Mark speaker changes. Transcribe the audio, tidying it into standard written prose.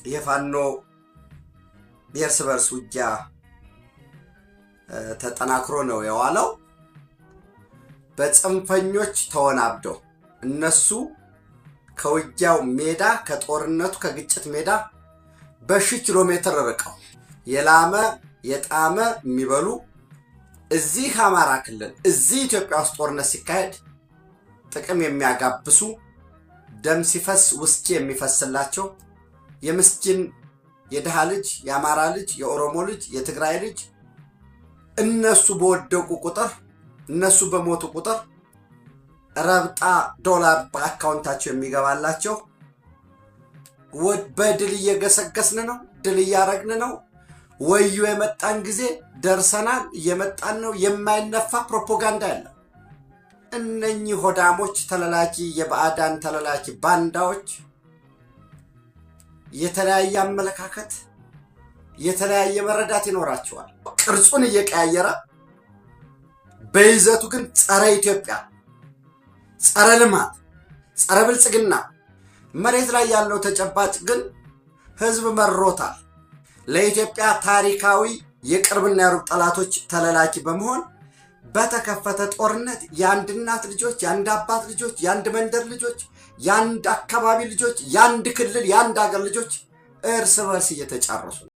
Speaker 1: የፋኖ የእርስ በርስ ውጊያ ተጠናክሮ ነው የዋለው። በጽንፈኞች ተወናብደው እነሱ ከውጊያው ሜዳ ከጦርነቱ ከግጭት ሜዳ በሺህ ኪሎ ሜትር ርቀው የላመ የጣመ የሚበሉ እዚህ አማራ ክልል እዚህ ኢትዮጵያ ውስጥ ጦርነት ሲካሄድ ጥቅም የሚያጋብሱ ደም ሲፈስ ውስኪ የሚፈስላቸው የምስኪን የደሃ ልጅ የአማራ ልጅ የኦሮሞ ልጅ የትግራይ ልጅ እነሱ በወደቁ ቁጥር እነሱ በሞቱ ቁጥር ረብጣ ዶላር በአካውንታቸው የሚገባላቸው በድል እየገሰገስን ነው፣ ድል እያረግን ነው፣ ወዩ የመጣን ጊዜ ደርሰናል፣ እየመጣን ነው የማይነፋ ፕሮፓጋንዳ ያለ እነኚህ ሆዳሞች ተለላኪ የባዕዳን ተለላኪ ባንዳዎች የተለያየ አመለካከት የተለያየ መረዳት ይኖራቸዋል። ቅርጹን እየቀያየረ በይዘቱ ግን ጸረ ኢትዮጵያ፣ ጸረ ልማት፣ ጸረ ብልጽግና መሬት ላይ ያለው ተጨባጭ ግን ህዝብ መሮታል። ለኢትዮጵያ ታሪካዊ የቅርብና የሩቅ ጠላቶች ተለላኪ በመሆን በተከፈተ ጦርነት የአንድ እናት ልጆች፣ የአንድ አባት ልጆች፣ የአንድ መንደር ልጆች፣ የአንድ አካባቢ ልጆች፣ የአንድ ክልል የአንድ ሀገር ልጆች እርስ በርስ እየተጫረሱ